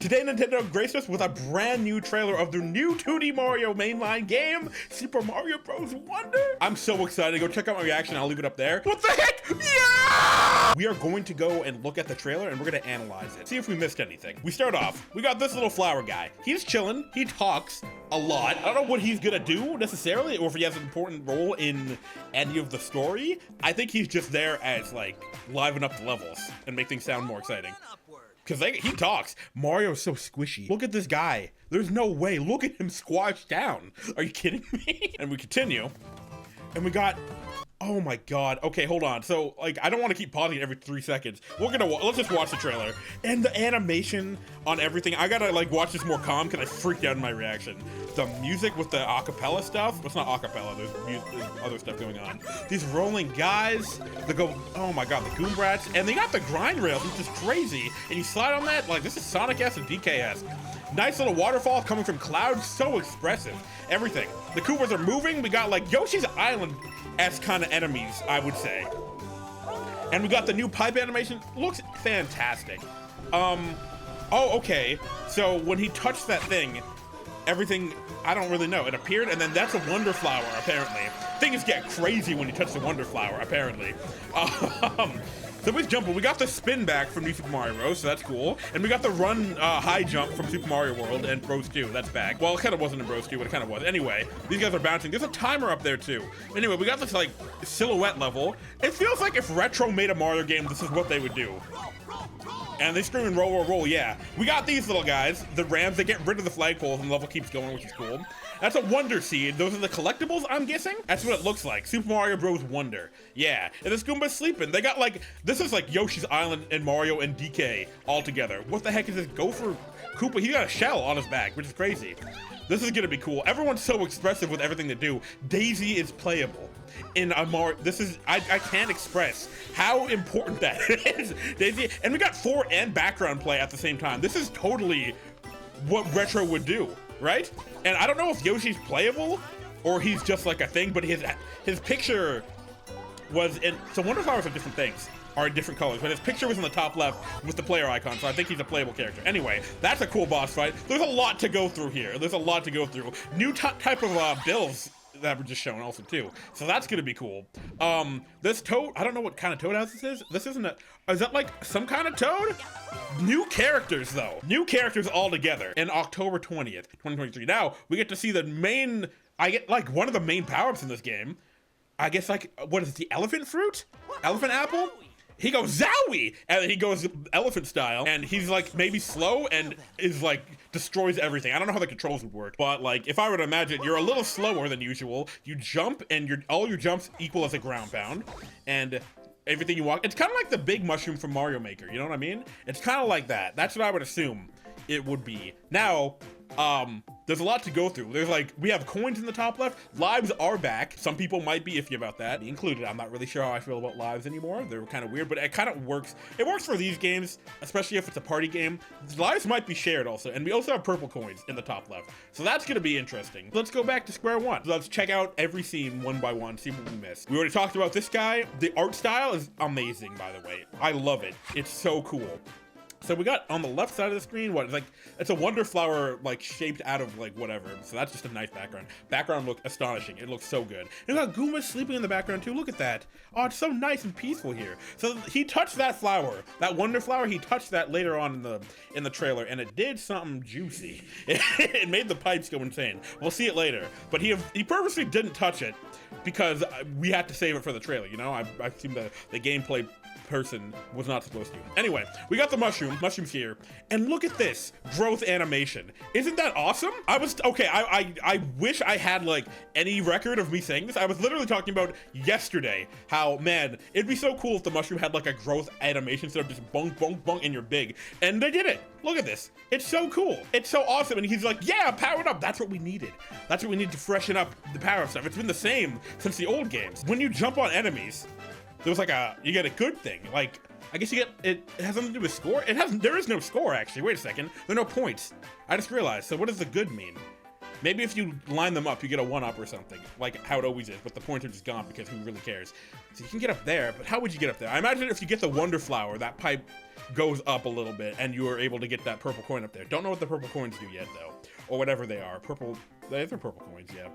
Today, Nintendo graced us with a brand new trailer of their new 2D Mario mainline game, Super Mario Bros. Wonder. I'm so excited. Go check out my reaction. I'll leave it up there. What the heck? Yeah! We are going to go and look at the trailer and we're going to analyze it. See if we missed anything. We start off. We got this little flower guy. He's chilling. He talks a lot. I don't know what he's gonna do necessarily, or if he has an important role in any of the story. I think he's just there as like liven up the levels and make things sound more exciting. Cause he talks. Mario's so squishy. Look at this guy. There's no way. Look at him squashed down. Are you kidding me? And we continue. And we got, oh my God. Okay, hold on. So like, I don't want to keep pausing every 3 seconds. Let's just watch the trailer. And the animation on everything. I gotta like watch this more calm because I freaked out in my reaction. The music with the acapella stuff. It's not acapella, there's other stuff going on. These rolling guys, oh my God, the Goombrats. And they got the grind rails, which is crazy. And you slide on that, like this is Sonic-esque and DK-esque. Nice little waterfall coming from clouds, so expressive. Everything. The Koopas are moving. We got like Yoshi's Island-esque kind of enemies, I would say. And we got the new pipe animation. Looks fantastic. Oh, okay. So when he touched that thing, everything, I don't really know. It appeared, and then that's a Wonder Flower, apparently. Things get crazy when you touch the Wonder Flower, apparently. So we jump. We got the spin back from New Super Mario Bros, so that's cool. And we got the run high jump from Super Mario World and Bros 2, that's back. Well, it kind of wasn't in Bros 2, but it kind of was. Anyway, these guys are bouncing. There's a timer up there too. Anyway, we got this like silhouette level. It feels like if Retro made a Mario game, this is what they would do. And they scream and roll, roll, roll, yeah. We got these little guys, the Rams. They get rid of the flagpoles and the level keeps going, which is cool. That's a Wonder Seed. Those are the collectibles, I'm guessing? That's what it looks like. Super Mario Bros. Wonder. Yeah. And this Goomba's sleeping. They got like, this is like Yoshi's Island and Mario and DK all together. What the heck is this Gopher Koopa? He got a shell on his back, which is crazy. This is gonna be cool. Everyone's so expressive with everything they do. Daisy is playable. In a Mario, this is, I can't express how important that is. Daisy, and we got fore and background play at the same time. This is totally what Retro would do, right? And I don't know if Yoshi's playable or he's just like a thing, but his picture was in, so Wonder Flowers are different things, are in different colors, but his picture was in the top left with the player icon, so I think he's a playable character. Anyway, that's a cool boss fight. There's a lot to go through here. There's a lot to go through. New type of bills that were just shown also too, so that's gonna be cool. This toad, I don't know what kind of toad house this is. This isn't is that like some kind of toad? New characters though, new characters all together in October 20th 2023. Now we get to see the main, I get like one of the main power-ups in this game, I guess, like what is it, the elephant fruit, elephant apple. He goes Zowie, and then he goes elephant style, and he's like maybe slow and is like destroys everything. I don't know how the controls would work, but like if I were to imagine, you're a little slower than usual. You jump, and all your jumps equal as a ground pound, and everything you walk. It's kind of like the big mushroom from Mario Maker. You know what I mean? It's kind of like that. That's what I would assume it would be. Now, there's a lot to go through. There's like, we have coins in the top left. Lives are back. Some people might be iffy about that, me included. I'm not really sure how I feel about lives anymore. They're kind of weird, but it kind of works. It works for these games, especially if it's a party game. Lives might be shared also, and we also have purple coins in the top left. So that's gonna be interesting. Let's go back to square one. Let's check out every scene one by one, see what we missed. We already talked about this guy. The art style is amazing, by the way. I love it. It's so cool. So we got on the left side of the screen, what, like, it's a Wonder Flower, like, shaped out of, like, whatever. So that's just a nice background. Background looked astonishing. It looks so good. And we got Goomba sleeping in the background, too. Look at that. Oh, it's so nice and peaceful here. So he touched that flower, that Wonder Flower, he touched that later on in the trailer, and it did something juicy. It made the pipes go insane. We'll see it later. But he purposely didn't touch it because we had to save it for the trailer, you know? I assume the gameplay person was not supposed to. Anyway, we got the mushrooms here, and look at this growth animation. Isn't that awesome? I wish I had like any record of me saying this. I was literally talking about yesterday how, man, it'd be so cool if the mushroom had like a growth animation instead of just bonk, bonk, bonk, and you're big. And they did it. Look at this. It's so cool. It's so awesome. And he's like, yeah, powered up. That's what we needed. That's what we need to freshen up the power-up stuff. It's been the same since the old games. When you jump on enemies, there was like you get a good thing. Like, I guess it has something to do with score. There is no score actually. Wait a second. There are no points. I just realized. So what does the good mean? Maybe if you line them up, you get a 1-up or something, like how it always is, but the points are just gone because who really cares? So you can get up there, but how would you get up there? I imagine if you get the Wonder Flower, that pipe goes up a little bit and you are able to get that purple coin up there. Don't know what the purple coins do yet though, or whatever they are. They're purple coins, yeah.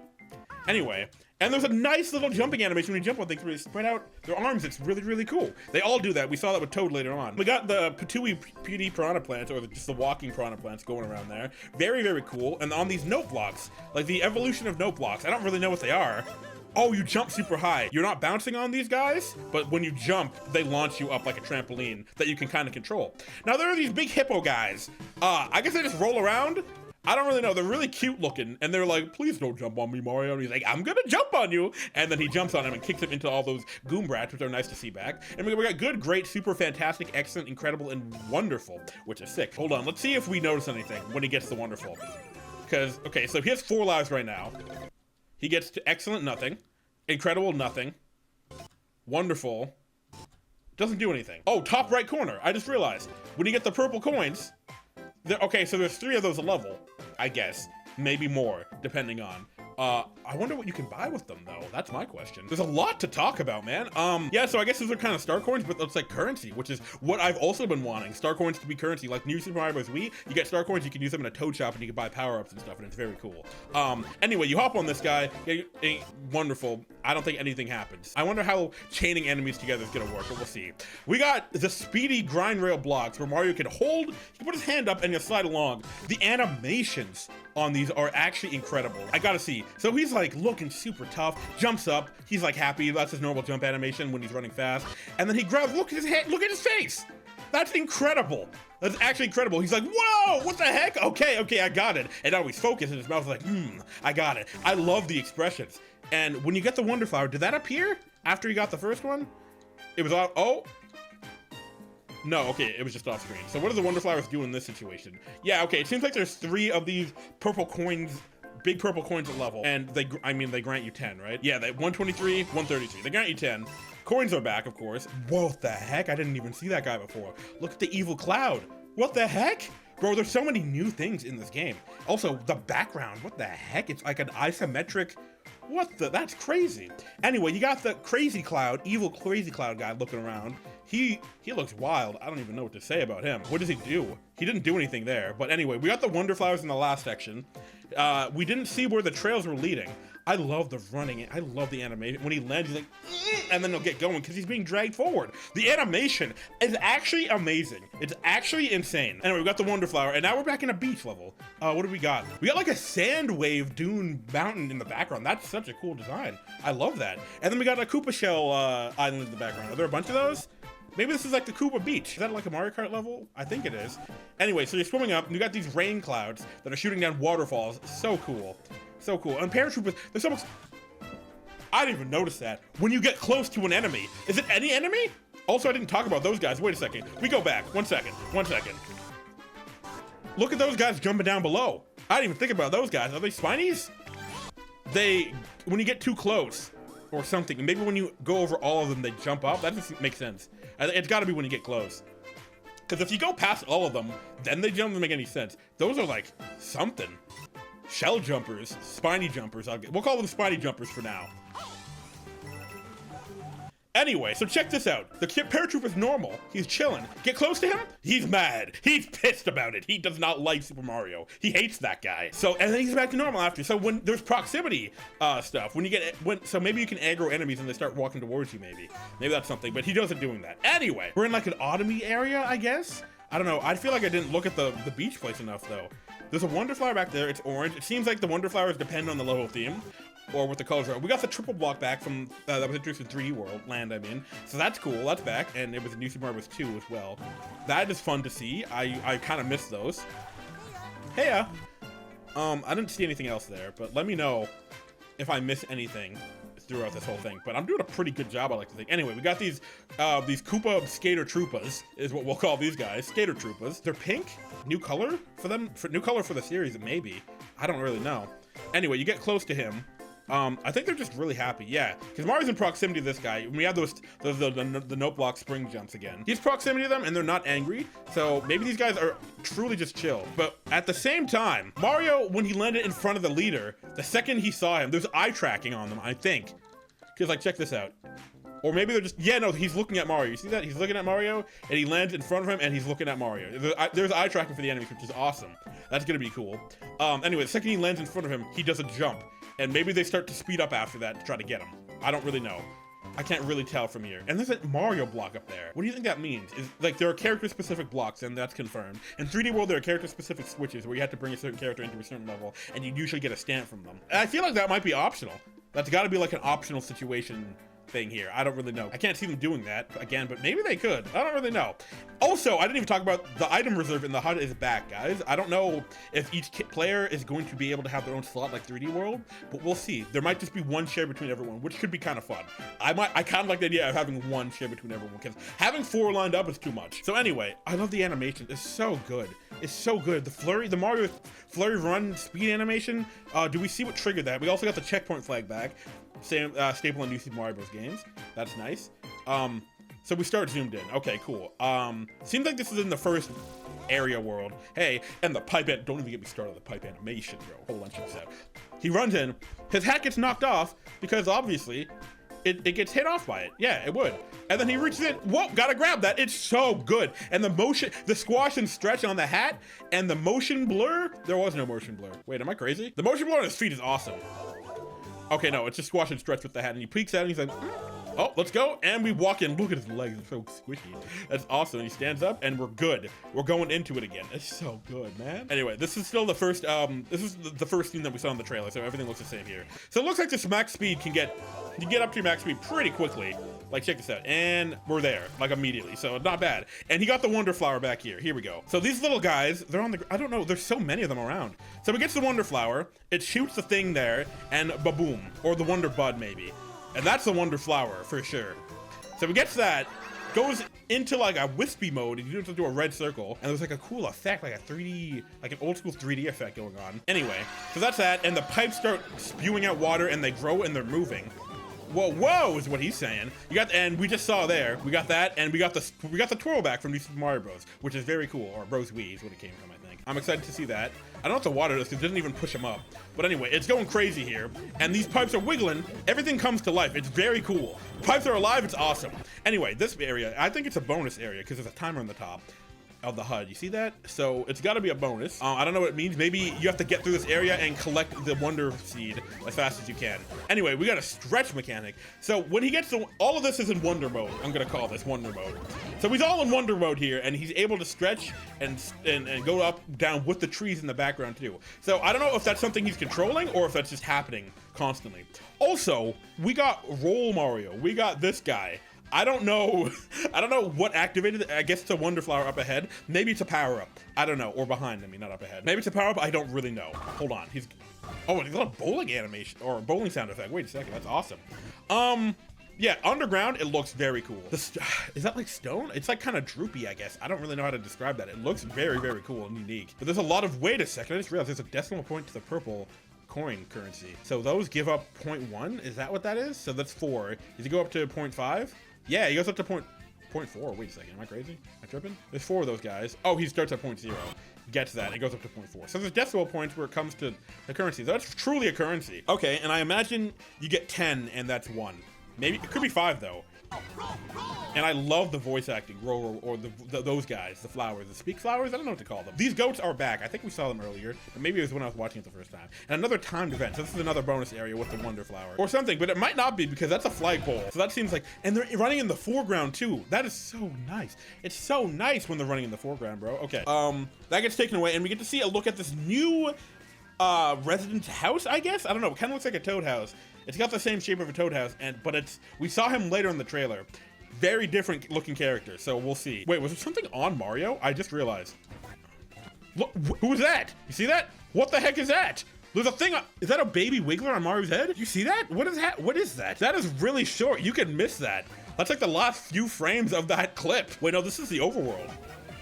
Anyway, and there's a nice little jumping animation when you jump on things where they spread out their arms. It's really, really cool. They all do that. We saw that with Toad later on. We got the Patui PD piranha plants, or just the walking piranha plants going around there. Very, very cool. And on these note blocks, like the evolution of note blocks, I don't really know what they are. Oh, you jump super high. You're not bouncing on these guys, but when you jump, they launch you up like a trampoline that you can kind of control. Now, there are these big hippo guys. I guess they just roll around. I don't really know. They're really cute looking, and they're like, please don't jump on me, Mario. And he's like, I'm gonna jump on you. And then he jumps on him and kicks him into all those goom brats, which are nice to see back. And we got good, great, super, fantastic, excellent, incredible, and wonderful, which is sick. Hold on, let's see if we notice anything when he gets to wonderful. Because, okay, so he has 4 lives right now. He gets to excellent, nothing. Incredible, nothing. Wonderful. Doesn't do anything. Oh, top right corner. I just realized. When you get the purple coins, okay, so there's 3 of those a level, I guess. Maybe more, depending on. I wonder what you can buy with them, though. That's my question. There's a lot to talk about, man. Yeah, so I guess those are kind of star coins, but it's like currency, which is what I've also been wanting. Star coins to be currency. Like New Super Mario Bros. Wii, you get star coins, you can use them in a Toad shop, and you can buy power-ups and stuff, and it's very cool. Anyway, you hop on this guy. Wonderful. I don't think anything happens. I wonder how chaining enemies together is gonna work, but we'll see. We got the speedy grind rail blocks where Mario can hold, he can put his hand up and just slide along. The animations on these are actually incredible. I gotta see. So he's like looking super tough, jumps up, he's like happy, that's his normal jump animation when he's running fast. And then he grabs, look at his head, look at his face. That's incredible. That's actually incredible. He's like, whoa, what the heck? Okay, I got it. And now he's focused and his mouth's like, I got it. I love the expressions. And when you get the Wonder Flower, did that appear after you got the first one? It was off, oh. No, okay, it was just off screen. So what does the Wonder Flowers do in this situation? Yeah, okay, it seems like there's 3 of these purple coins, big purple coins a level, and they grant you 10, right? Yeah, they 123, 133. They grant you 10. Coins are back, of course. Whoa, what the heck? I didn't even see that guy before. Look at the evil cloud. What the heck? Bro, there's so many new things in this game. Also, the background, what the heck? It's like an isometric, that's crazy. Anyway, you got the crazy cloud, evil crazy cloud guy looking around. He looks wild. I don't even know what to say about him. What does he do? He didn't do anything there. But anyway, we got the Wonder Flowers in the last section. We didn't see where the trails were leading. I love the running. I love the animation. When he lands, he's like, and then he'll get going because he's being dragged forward. The animation is actually amazing. It's actually insane. Anyway, we got the Wonder Flower, and now we're back in a beach level. What do we got? We got like a sand wave dune mountain in the background. That's such a cool design. I love that. And then we got a Koopa Shell island in the background. Are there a bunch of those? Maybe this is like the Koopa Beach. Is that like a Mario Kart level? I think it is. Anyway, so you're swimming up, and you got these rain clouds that are shooting down waterfalls. So cool. So cool. And paratroopers, there's so much... I didn't even notice that. When you get close to an enemy, is it any enemy? Also, I didn't talk about those guys. Wait a second. We go back. One second. Look at those guys jumping down below. I didn't even think about those guys. Are they spinies? When you get too close or something, and maybe when you go over all of them, they jump up. That doesn't make sense. It's gotta be when you get close. Because if you go past all of them, then they jump, doesn't make any sense. Those are like something. Shell jumpers, spiny jumpers. We'll call them spiny jumpers for now. Anyway, so check this out. The paratrooper's normal. He's chilling. Get close to him. He's mad. He's pissed about it. He does not like Super Mario. He hates that guy. So, and then he's back to normal after. So when there's proximity stuff, so maybe you can aggro enemies and they start walking towards you. Maybe that's something. But he doesn't doing that. Anyway, we're in like an autumny area, I guess. I don't know. I feel like I didn't look at the beach place enough though. There's a Wonder Flower back there. It's orange. It seems like the Wonder Flowers depend on the level theme, or what the colors are. We got the triple block back from that was introduced in 3D World Land. I mean, so that's cool. That's back, and it was in New Super Mario Bros. 2 as well. That is fun to see. I kind of miss those. Hey, I didn't see anything else there, but let me know if I miss anything throughout this whole thing. But I'm doing a pretty good job, I like to think. Anyway, we got these Koopa Skater Troopas, is what we'll call these guys. Skater Troopas. They're pink. New color for them. New color for the series, maybe. I don't really know. Anyway, you get close to him. I think they're just really happy. Yeah, because Mario's in proximity to this guy. We have the note block spring jumps again. He's proximity to them and they're not angry. So maybe these guys are truly just chill. But at the same time, Mario, when he landed in front of the leader, the second he saw him, there's eye tracking on them, I think. Because like, check this out. Or maybe they're just, yeah, no, he's looking at Mario. You see that? He's looking at Mario, and he lands in front of him, and he's looking at Mario. There's eye tracking for the enemies, which is awesome. That's gonna be cool. Anyway, the second he lands in front of him, he does a jump. And maybe they start to speed up after that to try to get him. I don't really know. I can't really tell from here. And there's a Mario block up there. What do you think that means? Is like there are character-specific blocks, and that's confirmed. In 3D World, there are character-specific switches where you have to bring a certain character into a certain level, and you usually get a stamp from them. And I feel like that might be optional. That's gotta be like an optional situation thing here. I don't really know. I can't see them doing that again, but maybe they could. I don't really know. Also, I didn't even talk about the item reserve in the HUD is back, guys. I don't know if each player is going to be able to have their own slot like 3D World, but we'll see. There might just be one share between everyone, which could be kind of fun. I kind of like the idea of having one share between everyone, because having 4 lined up is too much. So anyway, I love the animation. It's so good. It's so good. The Mario flurry run speed animation. Do we see what triggered that? We also got the checkpoint flag back. Same staple in New Super Mario Bros. Games. That's nice. So we start zoomed in. Okay, cool. Seems like this is in the first area world. Hey, and the pipe don't even get me started on the pipe animation, bro. Hold on, check this out. He runs in. His hat gets knocked off because obviously it gets hit off by it. Yeah, it would. And then he reaches in. Whoa, gotta grab that. It's so good. And the motion, the squash and stretch on the hat, and the motion blur. There was no motion blur. Wait, am I crazy? The motion blur on his feet is awesome. Okay, no, it's just squash and stretch with the hat, and he peeks out and he's like, oh, let's go. And we walk in. Look at his legs, they're so squishy. That's awesome. And he stands up and we're good. We're going into it again. It's so good, man. Anyway, this is still the first, this is the first thing that we saw in the trailer, so everything looks the same here. So it looks like this max speed can get up to your max speed pretty quickly. Like, check this out. And we're there, like, immediately. So not bad. And he got the Wonder Flower back here. Here we go. So these little guys, they're on the, I don't know, there's so many of them around. So he gets the Wonder Flower, it shoots the thing there, and ba-boom. Or the Wonder Bud, maybe. And that's the Wonder Flower, for sure. So he gets that, goes into, like, a wispy mode, and you do a red circle, and there's, like, a cool effect, like a 3D, like an old-school 3D effect going on. Anyway, so that's that, and the pipes start spewing out water, and they grow, and they're moving. Whoa, whoa, is what he's saying. You got, and we just saw there, we got that, and we got the twirl back from New Super Mario Bros, which is very cool, or Bros Wii is what it came from, I think. I'm excited to see that. I don't know if the water does, because it doesn't even push him up. But anyway, it's going crazy here, and these pipes are wiggling. Everything comes to life. It's very cool. Pipes are alive. It's awesome. Anyway, this area, I think it's a bonus area, because there's a timer on the top of the HUD. You see that? So it's got to be a bonus. I don't know what it means. Maybe you have to get through this area and collect the Wonder Seed as fast as you can. Anyway, we got a stretch mechanic. So when he gets to, all of this is in Wonder Mode. I'm gonna call this Wonder Mode. So he's all in Wonder Mode here, and he's able to stretch and go up, down with the trees in the background too. So I don't know if that's something he's controlling or if that's just happening constantly. Also, we got Roll Mario. We got this guy. I don't know what activated it. I guess it's a Wonder Flower up ahead. Maybe it's a power-up. I don't know. Or behind, I mean, not up ahead. Maybe it's a power-up. I don't really know. Hold on. He's got a bowling animation, or a bowling sound effect. Wait a second. That's awesome. Yeah, underground, it looks very cool. Is that like stone? It's like kind of droopy, I guess. I don't really know how to describe that. It looks very, very cool and unique. But there's a lot of, wait a second. I just realized there's a decimal point to the purple coin currency. So those give up 0.1. Is that what that is? So that's 4. Does he go up to 0.5? Yeah, he goes up to 0.4. Wait a second, am I crazy? Am I tripping? There's 4 of those guys. Oh, he starts at 0.0. Gets that, it goes up to 0.4. So there's decimal points where it comes to the currency. So that's truly a currency. Okay, and I imagine you get 10 and that's 1. Maybe, it could be 5 though. And I love the voice acting, or those guys, the flowers, the speak flowers, I don't know what to call them. These goats are back. I think we saw them earlier, but maybe it was when I was watching it the first time. And another timed event, so this is another bonus area with the Wonder Flower. Or something, but it might not be because that's a flagpole. So that seems like, and they're running in the foreground too. That is so nice. It's so nice when they're running in the foreground, bro. Okay, that gets taken away and we get to see a look at this new resident's house, I guess? I don't know, it kind of looks like a toad house. It's got the same shape of a toad house, but we saw him later in the trailer. Very different looking character, so we'll see. Wait, was there something on Mario? I just realized. Look, who is that? You see that? What the heck is that? There's a thing, is that a baby wiggler on Mario's head? You see that? What is that? What is that? That is really short, you can miss that. That's like the last few frames of that clip. Wait, no, this is the overworld.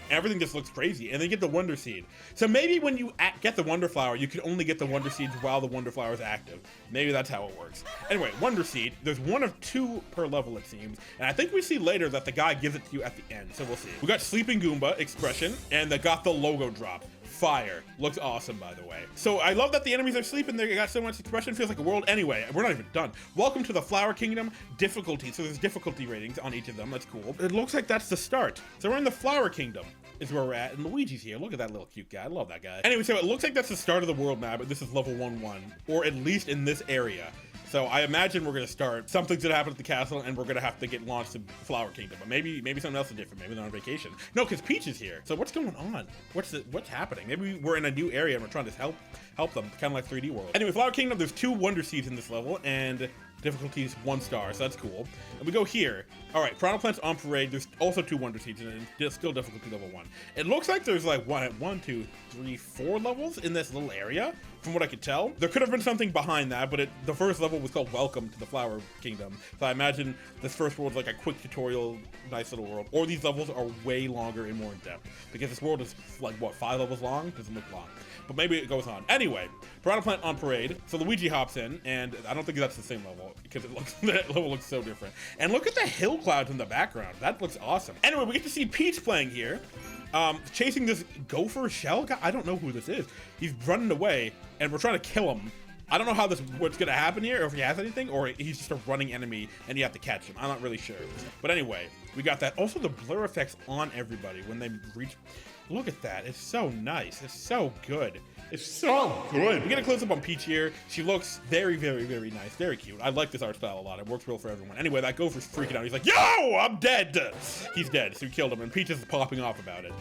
Everything just looks crazy. And then you get the Wonder Seed. So maybe when you get the Wonder Flower, you can only get the Wonder Seeds while the Wonder Flower is active. Maybe that's how it works. Anyway, Wonder Seed, there's 1 of 2 per level, it seems. And I think we see later that the guy gives it to you at the end, so we'll see. We got Sleeping Goomba, expression, and they got the logo drop. Fire. Looks awesome, by the way. So I love that the enemies are sleeping. They got so much expression. Feels like a world. Anyway, we're not even done. Welcome to the Flower Kingdom. Difficulty. So there's difficulty ratings on each of them. That's cool. It looks like that's the start. So we're in the Flower Kingdom is where we're at. And Luigi's here. Look at that little cute guy. I love that guy. Anyway, so it looks like that's the start of the world map. This is level 1-1, or at least in this area. So I imagine we're gonna start, something's gonna happen at the castle and we're gonna have to get launched to Flower Kingdom. But maybe something else is different. Maybe they're on vacation. No, because Peach is here. So what's going on? What's happening? Maybe we're in a new area and we're trying to help them, kind of like 3D World. Anyway, Flower Kingdom, there's 2 Wonder Seeds in this level, and difficulty is 1 star, so that's cool. And we go here. All right, Piranha Plant's on parade. There's also 2 Wonder Seeds, and it's still difficulty level 1. It looks like there's like 1, 2, 3, 4 levels in this little area, from what I could tell. There could have been something behind that, but the first level was called Welcome to the Flower Kingdom. So I imagine this first world is like a quick tutorial, nice little world. Or these levels are way longer and more in depth, because this world is like, what, 5 levels long? Doesn't look long. But maybe it goes on. Anyway, Piranha Plant on parade. So Luigi hops in, and I don't think that's the same level, because that level looks so different. And look at the hill clouds in the background. That looks awesome. Anyway, we get to see Peach playing here, chasing this gopher shell guy. I don't know who this is. He's running away, and we're trying to kill him. I don't know how what's gonna happen here, or if he has anything, or he's just a running enemy and you have to catch him. I'm not really sure. But anyway, we got that. Also, the blur effects on everybody when they reach. Look at that. It's so nice. It's so good. It's so good. We get a close-up on Peach here. She looks very, very, very nice. Very cute. I like this art style a lot. It works well for everyone. Anyway, that gopher's freaking out. He's like, yo, I'm dead. He's dead, so we killed him, and Peach is popping off about it.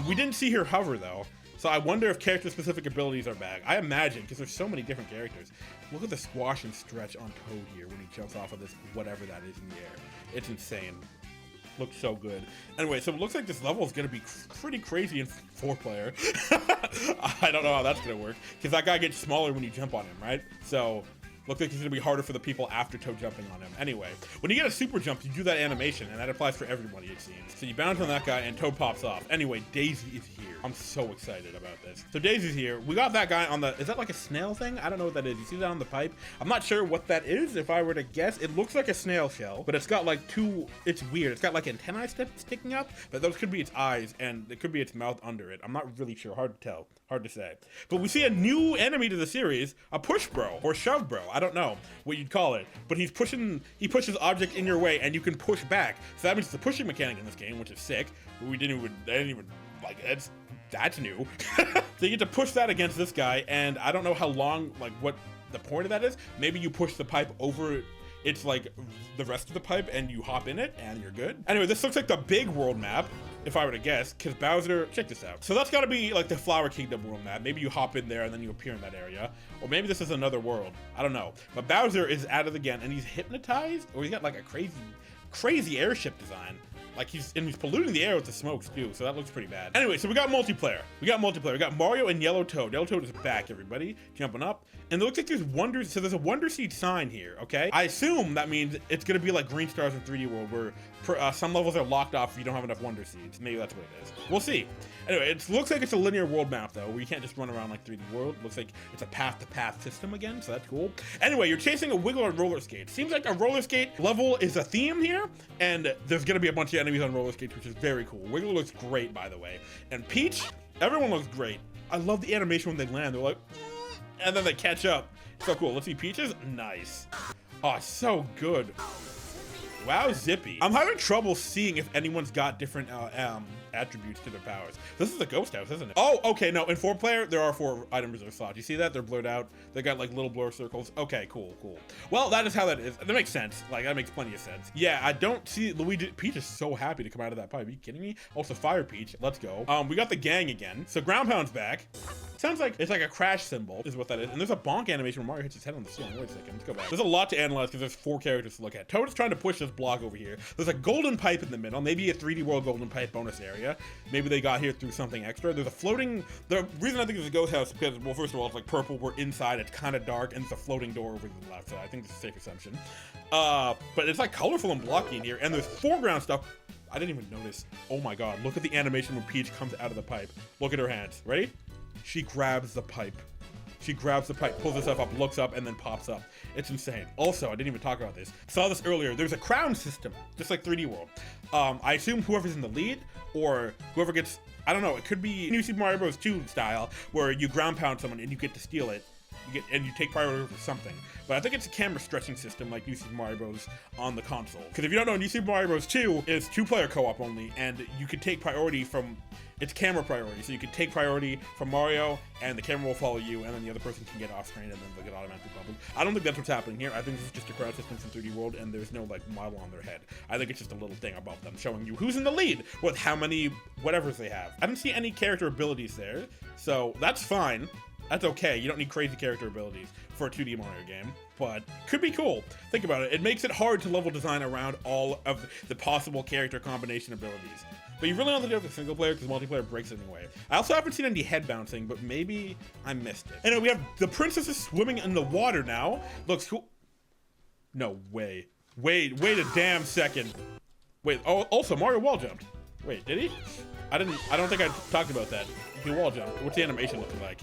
We didn't see her hover, though. So I wonder if character-specific abilities are back. I imagine, because there's so many different characters. Look at the squash and stretch on Toad here when he jumps off of this, whatever that is in the air. It's insane. Looks so good. Anyway, so it looks like this level is going to be pretty crazy in 4-player. I don't know how that's going to work, because that guy gets smaller when you jump on him, right? So looks like it's going to be harder for the people after Toad jumping on him. Anyway, when you get a super jump, you do that animation, and that applies for everybody, it seems. So you bounce on that guy, and Toad pops off. Anyway, Daisy is here. I'm so excited about this. So Daisy's here. We got that guy on the, is that like a snail thing? I don't know what that is. You see that on the pipe? I'm not sure what that is. If I were to guess, it looks like a snail shell, but it's got like it's weird. It's got like antennae sticking up, but those could be its eyes, and it could be its mouth under it. I'm not really sure. Hard to tell. Hard to say. But we see a new enemy to the series, a push bro, or shove bro. I don't know what you'd call it, but he pushes object in your way, and you can push back. So that means it's a pushing mechanic in this game, which is sick. I didn't even like it. That's new. So you get to push that against this guy, and I don't know how long, like what the point of that is. Maybe you push the pipe over it's like the rest of the pipe and you hop in it and you're good. Anyway, this looks like the big world map, if I were to guess, because Bowser, check this out. So that's gotta be like the Flower Kingdom world map. Maybe you hop in there and then you appear in that area. Or maybe this is another world. I don't know. But Bowser is at it again, and he's hypnotized, or he's got like a crazy airship design. Like he's polluting the air with the smokes too, so that looks pretty bad. Anyway, so we got multiplayer. We got Mario and Yellow Toad. Yellow Toad is back, everybody. Jumping up. And it looks like there's wonders, so there's a Wonder Seed sign here, okay? I assume that means it's gonna be like Green Stars in 3D World, where some levels are locked off if you don't have enough Wonder Seeds. Maybe that's what it is. We'll see. Anyway, it looks like it's a linear world map though, where you can't just run around like 3D World. It looks like it's a path-to-path system again, so that's cool. Anyway, you're chasing a Wiggle on roller skates. Seems like a roller skate level is a theme here, and there's gonna be a bunch of enemies on roller skates, which is very cool. Wiggle looks great, by the way. And Peach, everyone looks great. I love the animation when they land. They're like, and then they catch up. So cool. Let's see Peaches. Nice. Oh, so good. Wow, Zippy. I'm having trouble seeing if anyone's got different attributes to their powers. This is a ghost house, isn't it? Oh, okay, no, in 4-player, there are 4 item reserve slots. You see that? They're blurred out. They got like little blur circles. Okay, cool. Well, that is how that is. That makes sense. Like, that makes plenty of sense. Yeah, I don't see Luigi. Peach is so happy to come out of that pipe. Are you kidding me? Also, Fire Peach. Let's go. We got the gang again. So Ground Pound's back. Sounds like it's like a crash symbol is what that is. And there's a bonk animation where Mario hits his head on the ceiling. Wait a second, let's go back. There's a lot to analyze because there's 4 characters to look at. Toad is trying to push this block over here. There's a golden pipe in the middle, maybe a 3D World golden pipe bonus area. area. Maybe they got here through something extra. There's a floating, the reason I think it's a ghost house is because, well, first of all, it's like purple, we're inside, it's kind of dark, and there's a floating door over to the left, so I think it's a safe assumption. But it's like colorful and blocky in here, and there's foreground stuff. I didn't even notice. Oh my god, look at the animation when Peach comes out of the pipe. Look at her hands. Ready? She grabs the pipe. She grabs the pipe, pulls herself up, looks up, and then pops up. It's insane. Also, I didn't even talk about this. Saw this earlier. There's a crown system, just like 3D World. I assume whoever's in the lead, or whoever gets, I don't know, it could be New Super Mario Bros. 2 style, where you ground pound someone and you get to steal it. And you take priority over something. But I think it's a camera stretching system like New Super Mario Bros. On the console. Because if you don't know, New Super Mario Bros. 2 is 2-player co-op only, and you can take priority from, it's camera priority. So you can take priority from Mario, and the camera will follow you, and then the other person can get off screen, and then they'll get automatically bubbled. I don't think that's what's happening here. I think this is just a crowd system from 3D World, and there's no like model on their head. I think it's just a little thing about them showing you who's in the lead with how many whatevers they have. I didn't see any character abilities there, so that's fine. That's okay, you don't need crazy character abilities for a 2D Mario game, but could be cool. Think about it, it makes it hard to level design around all of the possible character combination abilities. But you really don't have to do it with single player because multiplayer breaks anyway. I also haven't seen any head bouncing, but maybe I missed it. Anyway, we have the princess is swimming in the water now. Looks cool. No way. Wait a damn second. Wait, oh, also Mario wall jumped. Wait, did he? I don't think I talked about that. He wall jumped. What's the animation looking like?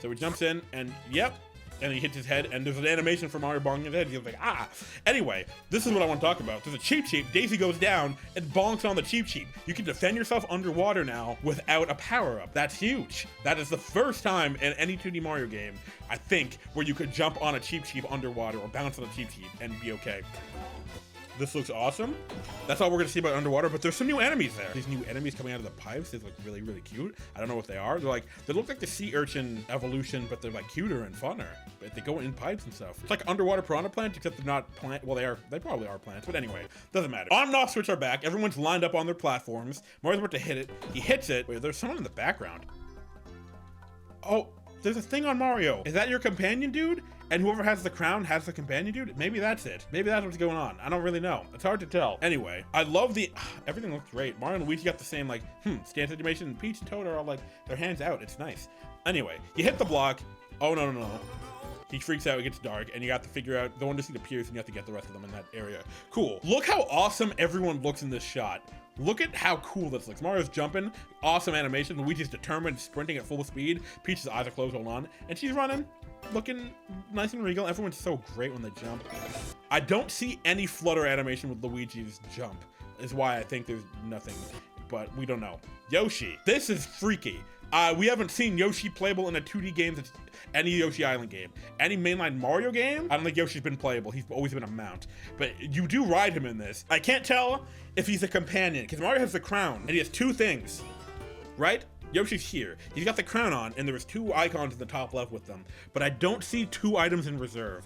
So he jumps in, and yep, and he hits his head, and there's an animation for Mario bonking his head. He's like, ah. Anyway, this is what I want to talk about. There's a Cheep Cheep. Daisy goes down and bonks on the Cheep Cheep. You can defend yourself underwater now without a power-up. That's huge. That is the first time in any 2D Mario game, I think, where you could jump on a Cheep Cheep underwater or bounce on a Cheep Cheep and be okay. This looks awesome. That's all we're gonna see about underwater, but there's some new enemies there. These new enemies coming out of the pipes, they look really, really cute. I don't know what they are. They look like the sea urchin evolution, but they're like cuter and funner. But they go in pipes and stuff. It's like underwater piranha plants, except they're not plant. Well, they probably are plants, but anyway, doesn't matter. On and off switch are back. Everyone's lined up on their platforms. Mario's about to hit it. He hits it. Wait, there's someone in the background. Oh, there's a thing on Mario. Is that your companion, dude? And whoever has the crown has the companion dude? Maybe that's it. Maybe that's what's going on. I don't really know. It's hard to tell. Anyway, I love everything looks great. Mario and Luigi got the same like, stance animation, and Peach and Toad are all like, their hands out. It's nice. Anyway, you hit the block. Oh, no. He freaks out, it gets dark, and you have to figure out the one to see the peers, and you have to get the rest of them in that area. Cool. Look how awesome everyone looks in this shot. Look at how cool this looks. Mario's jumping, awesome animation. Luigi's determined, sprinting at full speed. Peach's eyes are closed, hold on. And she's running, looking nice and regal. Everyone's so great when they jump. I don't see any flutter animation with Luigi's jump, is why I think there's nothing, but we don't know. Yoshi, this is freaky. We haven't seen Yoshi playable in a 2D game that's any Yoshi Island game. Any mainline Mario game, I don't think Yoshi's been playable. He's always been a mount. But you do ride him in this. I can't tell if he's a companion, because Mario has the crown, and he has two things, right? Yoshi's here. He's got the crown on, and there's two icons in the top left with them. But I don't see two items in reserve.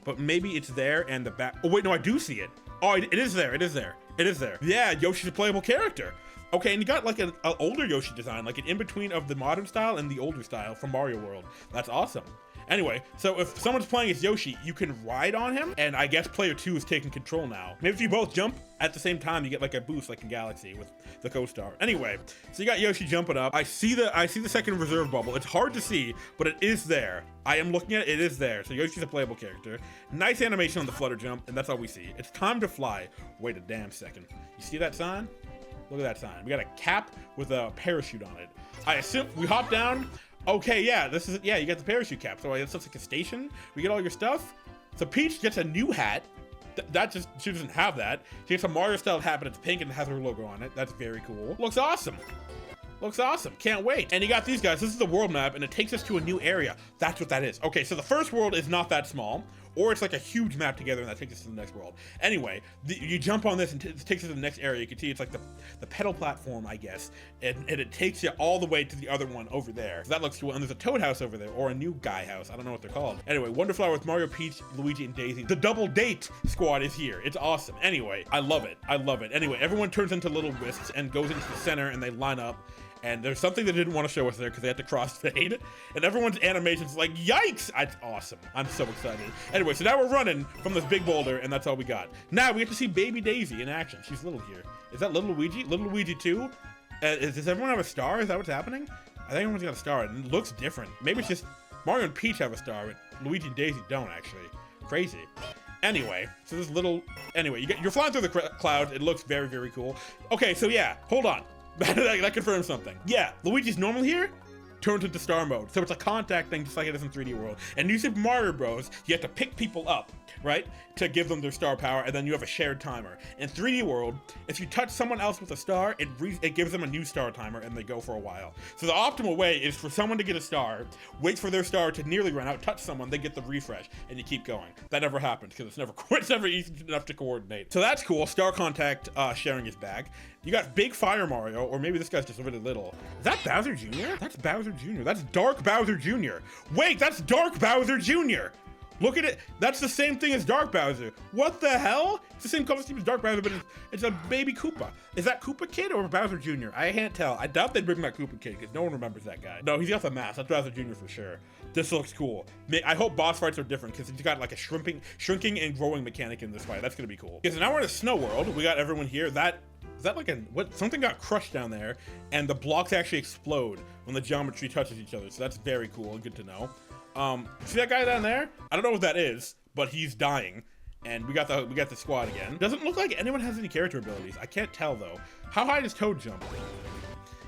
But maybe it's there and the back. Oh, wait, no, I do see it. Oh, it is there. It is there. It is there. Yeah, Yoshi's a playable character. Okay, and you got like an older Yoshi design, like an in-between of the modern style and the older style from Mario World. That's awesome. Anyway, so if someone's playing as Yoshi, you can ride on him, and I guess player 2 is taking control now. Maybe if you both jump at the same time, you get like a boost like in Galaxy with the co-star. Anyway, so you got Yoshi jumping up. I see the second reserve bubble. It's hard to see, but it is there. I am looking at it, it is there. So Yoshi's a playable character. Nice animation on the flutter jump, and that's all we see. It's time to fly. Wait a damn second. You see that sign? Look at that sign. We got a cap with a parachute on it. I assume we hop down. Okay, yeah, this is, yeah, you got the parachute cap. So it's like a station. We get all your stuff. So Peach gets a new hat. She doesn't have that. She gets a Mario style hat, but it's pink and it has her logo on it. That's very cool. Looks awesome. Looks awesome. Can't wait. And you got these guys. This is the world map, and it takes us to a new area. That's what that is. Okay, so the first world is not that small, or it's like a huge map together, and that takes us to the next world. Anyway, you jump on this, and it takes us to the next area. You can see it's like the pedal platform, I guess, and it takes you all the way to the other one over there. So that looks cool. And there's a Toad house over there, or a new guy house. I don't know what they're called. Anyway, Wonderflower with Mario, Peach, Luigi, and Daisy. The double date squad is here. It's awesome. Anyway, I love it. I love it. Anyway, everyone turns into little wisps and goes into the center, and they line up. And there's something they didn't want to show us there because they had to crossfade. And everyone's animation's like, yikes! It's awesome. I'm so excited. Anyway, so now we're running from this big boulder, and that's all we got. Now we get to see baby Daisy in action. She's little here. Is that little Luigi? Little Luigi 2? Does everyone have a star? Is that what's happening? I think everyone's got a star. It looks different. Maybe it's just Mario and Peach have a star, but Luigi and Daisy don't actually. Crazy. Anyway, so this little, anyway, you're flying through the clouds. It looks very, very cool. Okay, so yeah, hold on. that confirms something. Yeah, Luigi's normal here, turns into star mode. So it's a contact thing just like it is in 3D World. And New Super Mario Bros, you have to pick people up, right, to give them their star power, and then you have a shared timer. In 3D World, if you touch someone else with a star, it gives them a new star timer, and they go for a while. So the optimal way is for someone to get a star, wait for their star to nearly run out, touch someone, they get the refresh, and you keep going. That never happens, because it's never easy enough to coordinate. So that's cool. Star contact sharing is back. You got Big Fire Mario, or maybe this guy's just really little. Is that Bowser Jr.? That's Bowser Jr. That's Dark Bowser Jr. Wait, that's Dark Bowser Jr. Look at it. That's the same thing as Dark Bowser. What the hell? It's the same color scheme as Dark Bowser, but it's a baby Koopa. Is that Koopa Kid or Bowser Jr.? I can't tell. I doubt they'd bring back Koopa Kid because no one remembers that guy. No, he's got the mask. That's Bowser Jr. for sure. This looks cool. I hope boss fights are different because he's got like a shrinking and growing mechanic in this fight. That's gonna be cool. Okay, so now we're in a snow world. We got everyone here. Is that like something got crushed down there, and the blocks actually explode when the geometry touches each other. So that's very cool and good to know. See that guy down there? I don't know what that is, but he's dying. And we got the squad again. Doesn't look like anyone has any character abilities. I can't tell though. How high does Toad jump?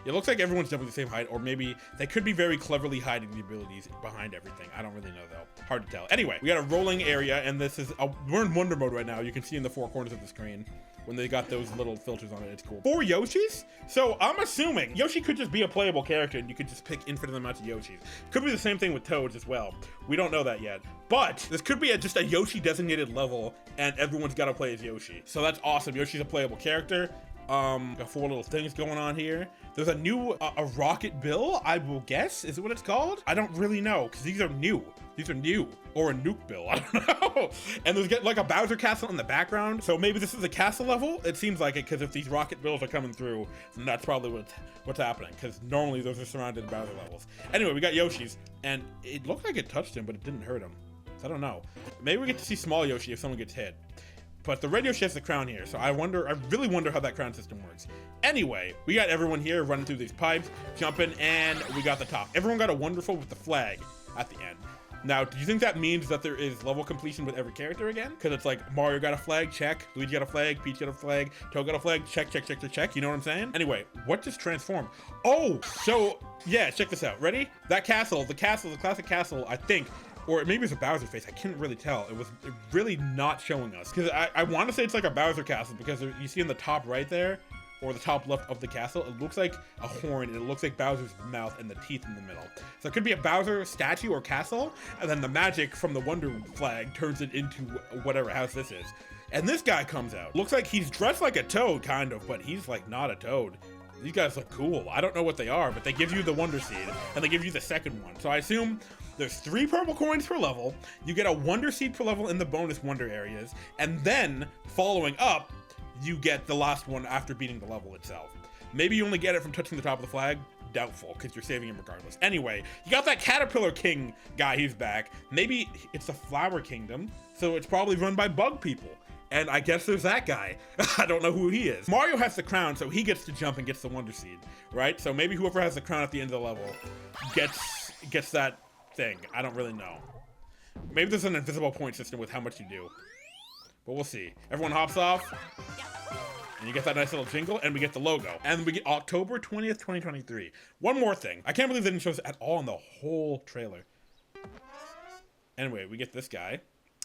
It looks like everyone's jumping the same height, or maybe they could be very cleverly hiding the abilities behind everything. I don't really know though. Hard to tell. Anyway, we got a rolling area, and this is we're in Wonder Mode right now. You can see in the 4 corners of the screen when they got those little filters on it. It's cool. 4 Yoshis? So I'm assuming Yoshi could just be a playable character and you could just pick infinite amounts of Yoshis. Could be the same thing with Toads as well. We don't know that yet. But this could be just a Yoshi designated level and everyone's got to play as Yoshi. So that's awesome. Yoshi's a playable character. Got 4 little things going on here. There's a new a rocket bill, I will guess. Is it what it's called? I don't really know because these are new. These are new. Or a nuke bill, I don't know. And there's like a Bowser castle in the background. So maybe this is a castle level. It seems like it because if these rocket bills are coming through, then that's probably what's happening because normally those are surrounded Bowser levels. Anyway, we got Yoshi's and it looked like it touched him, but it didn't hurt him. So I don't know. Maybe we get to see small Yoshi if someone gets hit. But the red Yoshi has the crown here, so I really wonder how that crown system works. Anyway, we got everyone here running through these pipes, jumping, and we got the top. Everyone got a wonderful with the flag at the end. Now, do you think that means that there is level completion with every character again? Because it's like Mario got a flag, check. Luigi got a flag, Peach got a flag, Toad got a flag, check, check, check, check, check. You know what I'm saying? Anyway, what just transformed? Oh, so yeah, check this out. Ready? That castle, the classic castle, I think, or maybe it's a Bowser face. I couldn't really tell. It was really not showing us. Because I want to say it's like a Bowser castle because you see in the top right there, or the top left of the castle, it looks like a horn and it looks like Bowser's mouth and the teeth in the middle. So it could be a Bowser statue or castle, and then the magic from the Wonder flag turns it into whatever house this is. And this guy comes out. Looks like he's dressed like a Toad, kind of, but he's like not a Toad. These guys look cool. I don't know what they are, but they give you the Wonder Seed, and they give you the second one. So I assume there's 3 purple coins per level, you get a Wonder Seed per level in the bonus Wonder areas, and then, following up, you get the last one after beating the level itself. Maybe you only get it from touching the top of the flag. Doubtful, because you're saving him regardless. Anyway, you got that Caterpillar King guy, he's back. Maybe it's the Flower Kingdom, so it's probably run by bug people. And I guess there's that guy. I don't know who he is. Mario has the crown, so he gets to jump and gets the Wonder Seed, right? So maybe whoever has the crown at the end of the level gets that thing. I don't really know. Maybe there's an invisible point system with how much you do. But we'll see. Everyone hops off. And you get that nice little jingle, and we get the logo. And we get October 20th, 2023. One more thing. I can't believe they didn't show us at all in the whole trailer. Anyway, we get this guy.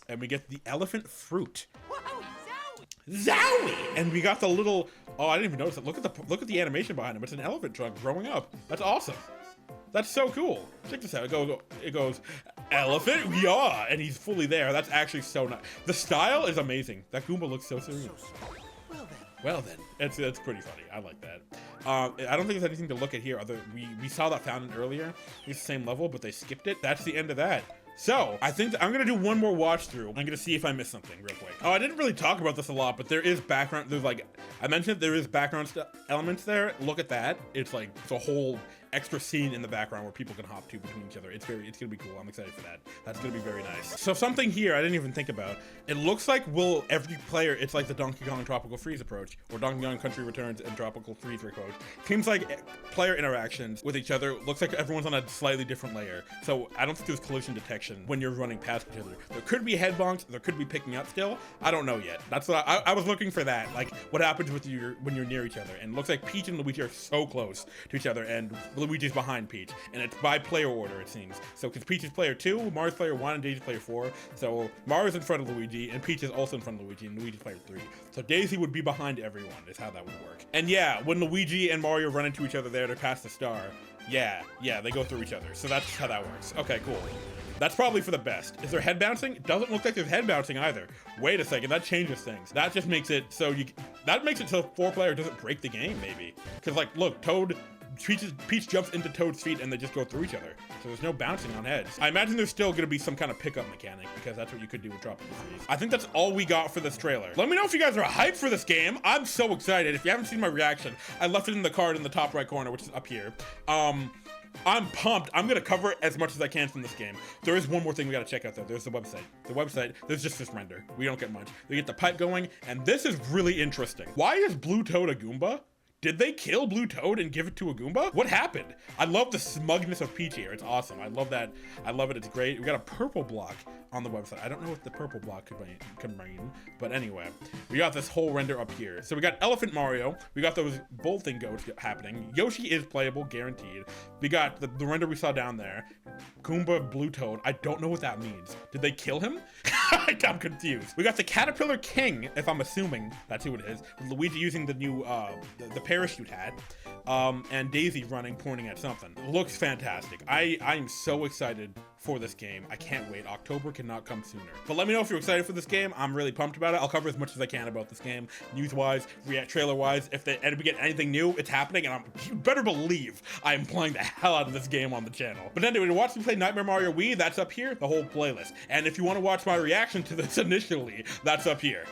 And we get the elephant fruit. Zowie! And we got the little, oh, I didn't even notice it. Look at the animation behind him. It's an elephant trunk growing up. That's awesome. That's so cool. Check this out. It goes, elephant, yeah, and he's fully there. That's actually so nice. The style is amazing. That Goomba looks so serious. Well then, it's pretty funny. I like that. I don't think there's anything to look at here. We saw that fountain earlier. It's the same level, but they skipped it. That's the end of that. So, I think I'm gonna do one more watch through. I'm gonna see if I missed something real quick. Oh, I didn't really talk about this a lot, but there is background, I mentioned there is background elements there. Look at that. It's like, it's a whole extra scene in the background where people can hop to between each other. It's gonna be cool. I'm excited for that. That's gonna be very nice. So something here I didn't even think about. It looks like every player, it's like the Donkey Kong Tropical Freeze approach, or Donkey Kong Country Returns and Tropical Freeze approach. Seems like player interactions with each other looks like everyone's on a slightly different layer. So I don't think there's collision detection when you're running past each other. There could be head bonks, there could be picking up still. I don't know yet. That's what I was looking for that. Like what happens with when you're near each other. And it looks like Peach and Luigi are so close to each other, and Luigi's behind Peach. And it's by player order, it seems. So because Peach is player 2, Mario's player 1, and Daisy's player 4. So Mario's in front of Luigi, and Peach is also in front of Luigi, and Luigi's player 3. So Daisy would be behind everyone, is how that would work. And yeah, when Luigi and Mario run into each other there to pass the star, yeah, they go through each other. So that's how that works. Okay, cool. That's probably for the best. Is there head bouncing? It doesn't look like there's head bouncing either. Wait a second, that changes things. That just makes it so that makes it so 4-player doesn't break the game, maybe. Because like, look, Peach jumps into Toad's feet and they just go through each other. So there's no bouncing on heads. I imagine there's still gonna be some kind of pickup mechanic, because that's what you could do with Tropical Freeze. I think that's all we got for this trailer. Let me know if you guys are hyped for this game. I'm so excited. If you haven't seen my reaction, I left it in the card in the top right corner, which is up here. I'm pumped. I'm gonna cover as much as I can from this game. There is one more thing we gotta check out though. There's the website. The website, there's just this render. We don't get much. We get the pipe going, and this is really interesting. Why is Blue Toad a Goomba? Did they kill Blue Toad and give it to a Goomba? What happened? I love the smugness of Peach here. It's awesome. I love that. I love it. It's great. We got a purple block on the website. I don't know what the purple block could mean, but anyway, we got this whole render up here. So we got Elephant Mario. We got those bolting goats happening. Yoshi is playable, guaranteed. We got the render we saw down there. Goomba, Blue Toad. I don't know what that means. Did they kill him? I'm confused. We got the Caterpillar King, if I'm assuming that's who it is. With Luigi using the new, the parachute hat, and Daisy running, pointing at something. It looks fantastic. I'm so excited for this game. I can't wait. October cannot come sooner. But let me know if you're excited for this game. I'm really pumped about it. I'll cover as much as I can about this game, news-wise, trailer-wise. If we get anything new, it's happening, and you better believe I am playing the hell out of this game on the channel. But anyway, to watch me play Nightmare Mario Wii, that's up here, the whole playlist. And if you want to watch my reaction to this initially, that's up here.